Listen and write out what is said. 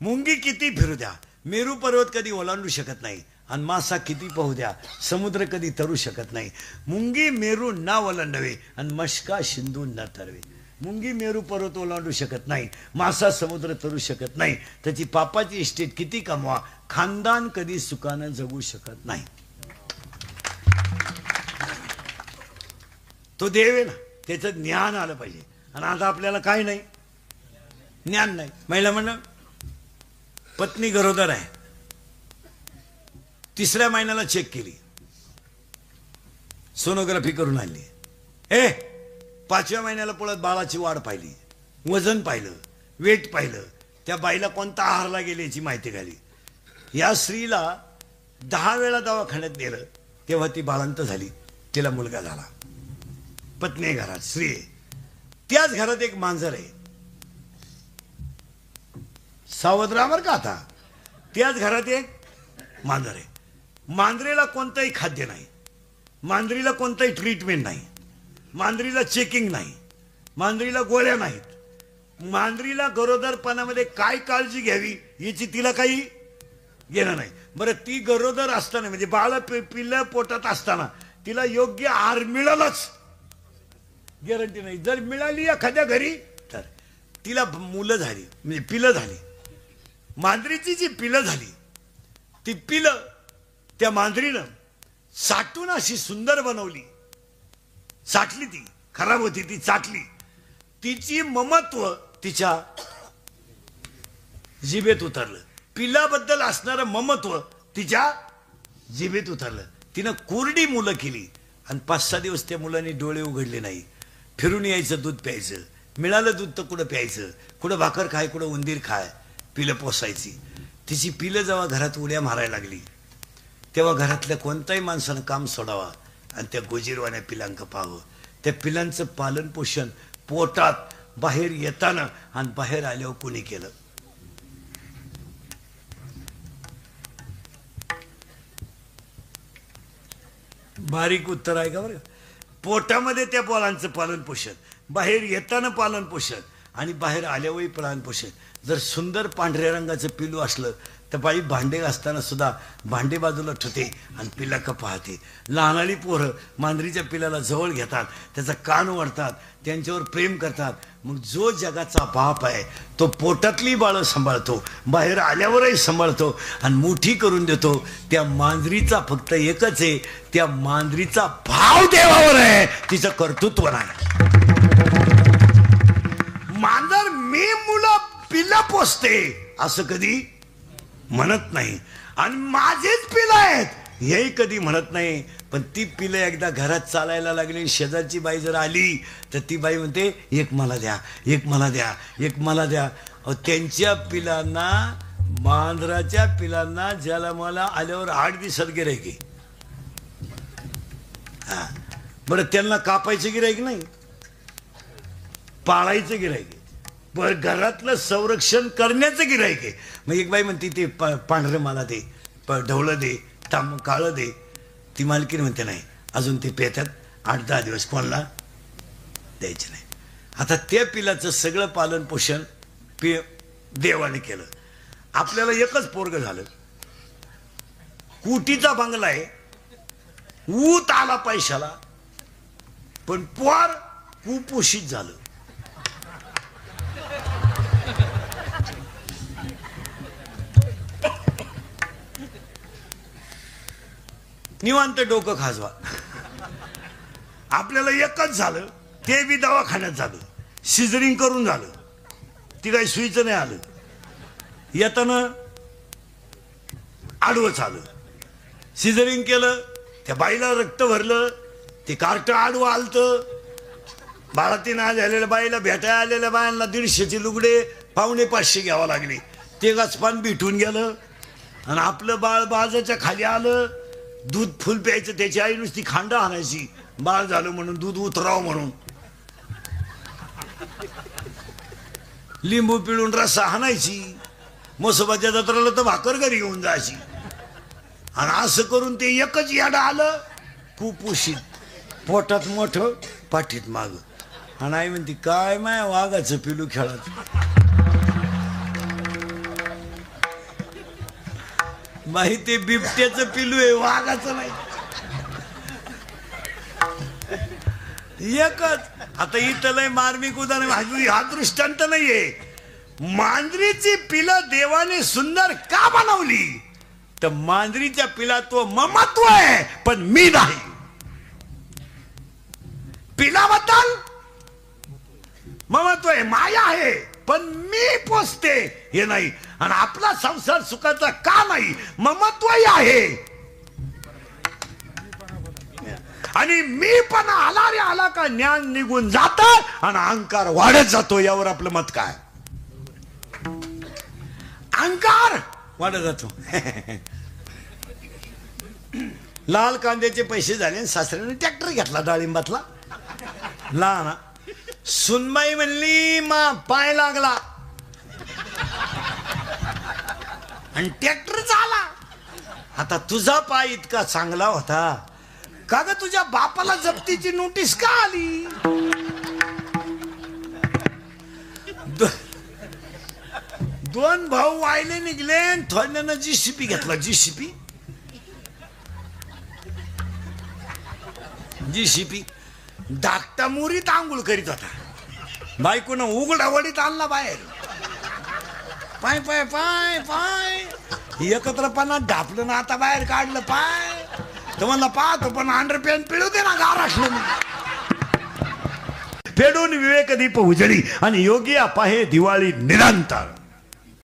मुंगी किती फिरू द्या, मेरू पर्वत कधी ओलांडू शकत नाही, आणि मासा किती पोहू द्या, समुद्र कधी तरू शकत नाही. मुंगी मेरू ना ओलांडवे आणि मशका शिंदू न तरवे. मुंगी मेरू पर्वत ओलांडू शकत नाही, मासा समुद्र तरू शकत नाही. त्याची पापाची इस्टेट किती कमवा, खानदान कधी सुखानं जगू शकत नाही. तो देव आहे ना, त्याचं ज्ञान आलं पाहिजे. आणि आता आपल्याला काय नाही, ज्ञान नाही. महिला म्हणणं पत्नी गरोदर आहे, 3ऱ्या महिन्याला चेक केली, सोनोग्राफी करून आणली. 5व्या महिन्याला पळत बाळाची वाढ पाहिली, वजन पाहिलं, वेट पाहिलं, त्या बाईला कोणता आहारला गेली याची माहिती घाली. या स्त्रीला 10 वेळा दवाखान्यात नेलं, तेव्हा ती बाळंत झाली, तिला मुलगा झाला. पत्नी घरात, स्त्री आहे. त्याच घरात एक मांजर आहे. सावध राहा बरं का आता. त्याच घरात एक मांजर आहे. मांजरीला कोणतंही खाद्य नाही, मांजरीला कोणतंही ट्रीटमेंट नाही, मांजरीला चेकिंग नाही, मांजरीला गोळ्या नाहीत. मांजरीला गरोदरपणामध्ये काय काळजी घ्यावी याची तिला काही घेणं नाही. बरं, ती गरोदर असताना म्हणजे बाळ पिल्लं पोटात असताना तिला योग्य आहार मिळालच गॅरंटी नाही. जर मिळाली एखाद्या घरी तर तिला मुलं झाली, म्हणजे पिलं झाली. मांजरीची जी पिलं झाली, ती पिलं त्या मांजरीनं साठून अशी सुंदर बनवली. साठली, ती खराब होती, ती चाटली. तिची ममत्व तिच्या जिभेत उतरलं. पिलाबद्दल असणारं ममत्व तिच्या जिभेत उतरलं. तिनं कोरडी मुलं केली आणि 5-6 दिवस त्या मुलांनी डोळे उघडले नाही. फिरून यायचं, दूध प्यायचं, मिळालं दूध तर कुठं प्यायचं, कुठं भाकर खाय, कुठं उंदीर खाय, पिलं पोसायची. तिची पिलं जेव्हा घरात उड्या मारायला लागली, तेव्हा घरातल्या कोणत्याही माणसानं काम सोडावा आणि त्या गोजीरवाण्या पिलांक पाहावं. त्या पिलांचं पालन पोषण पोटात बाहेर येताना आणि बाहेर आल्यावर कोणी केलं? बारीक उत्तर आहे का बरं. पोटामध्ये त्या पोलांचं पालन पोषण, बाहेर येताना पालन पोषण आणि बाहेर आल्यावरही पालन पोषण. जर सुंदर पांढऱ्या रंगाचं पिलू असलं तर बाई भांडे घासताना सुद्धा भांडे बाजूला ठेवते आणि पिलाक पाहते. लहानाली पोरं मांजरीच्या पिलाला जवळ घेतात, त्याचा कान ओढतात, त्यांच्यावर प्रेम करतात. मग जो जगाचा बाप आहे तो पोटातली बाळं सांभाळतो, बाहेर आल्यावरही सांभाळतो आणि मोठी करून देतो. त्या मांजरीचा फक्त एकच आहे, त्या मांजरीचा भाव देवावर आहे, तिचं कर्तृत्व नाही. मांजर मी मुलं पिला पोसते असं कधी म्हणत नाही आणि माझेच पिलं आहेत हेही कधी म्हणत नाही. पण ती पिलं एकदा घरात चालायला लागली, शेजारची बाई जर आली तर ती बाई म्हणते, एक मला द्या, एक मला द्या, एक मला द्या. त्यांच्या पिलांना, मांजराच्या पिलांना ज्याला मला आल्यावर 8 दिवसात गिरायक आहे. बरं, त्यांना कापायचं गिरायक नाही, पाळायचं गिरायक आहे, पण घरातलं संरक्षण करण्याचं गिरायक आहे. मग एक बाई म्हणते, ते पांढरं मला दे, ढवळं दे, काळं दे. ती मालकीन म्हणते, नाही, अजून ते पेतात 8-10 दिवस कोणाला द्यायचे नाही. आता त्या पिलाचं सगळं पालन पोषण देवाने केलं. आपल्याला एकच पोरग झालं, कुटीचा बंगला आहे, ऊत आला पैशाला, पण पोर कुपोषित झालं. निवांत डोकं खाजवा. आपल्याला एकच झालं, ते बी दवाखान्यात झालं, सिझरिंग करून झालं, ती काही सुईचं नाही आलं, येताना आडवंच आलं. सिझरिंग केलं, त्या बाईला रक्त भरलं, ते कार्ट आडवं आलतं. बाळातीन झालेल्या बाईला भेटायला आलेल्या बायांना 150चे लुगडे 450 घ्यावं लागले. ते गचपान भेटून गेलं आणि आपलं बाळ बाजाच्या खाली आलं. दूध फुल प्यायचं, त्याची आई नुसती खांडा आणायची, बाळ झालं म्हणून, दूध उतरावं म्हणून. लिंबू पिळून रस्सा हाणायची, मोसोबाच्या जत्राला तर भाकर घरी घेऊन जायची. आणि असं करून ते एकच याडं आलं, कुपोषित, पोटात मोठं, पाठीत माग. आणि आई म्हणती, काय माय वाघाचं पिलू खेळत. माहिती बिबट्याचं पिलू आहे, वाघाचं नाही. एकच. आता इथं लय मार्मिक उदाहरण, हा दृष्टांत नाहीये. मांजरीची पिलं देवाने सुंदर का बनवली? तर मांजरीच्या पिलात तो ममत्व आहे, पण मी नाही. पिलाबद्दल ममत्व आहे, माया आहे, पण मी पोचते हे नाही. आणि आपला संसार सुखाचा का नाही? ममत्वही आहे. आणि मी पण आला रे आला का ज्ञान निघून जात आणि अहंकार वाढत जातो. यावर आपलं मत काय? अहंकार वाढत जातो. लाल कांद्याचे पैसे झाले, सासऱ्याने ट्रॅक्टर घेतला डाळिंबातला. लहान सुनबाई म्हणली मा पाय लागला आणि ट्रॅक्टर झाला. आता तुझा पाय इतका चांगला होता का ग? तुझ्या बापाला जप्तीची नोटीस का आली? दोन भाऊ वायले निघले, थोड्यानं जीसीपी घेतला. जीसीपी धाकटा मुरीत आंघोळ करीत होता. बायकोनं उघडावडीत आणला बाहेर. पाय पाय पाय पाय एकत्रपणा ढापलं ना, आता बाहेर काढलं पाय. तर म्हणला पाहतो पण अंडरपॅन्ट पिळू दे ना गाराठलं. फेडून विवेक दीप उजळी आणि योगी पाहे दिवाळी निरंतर.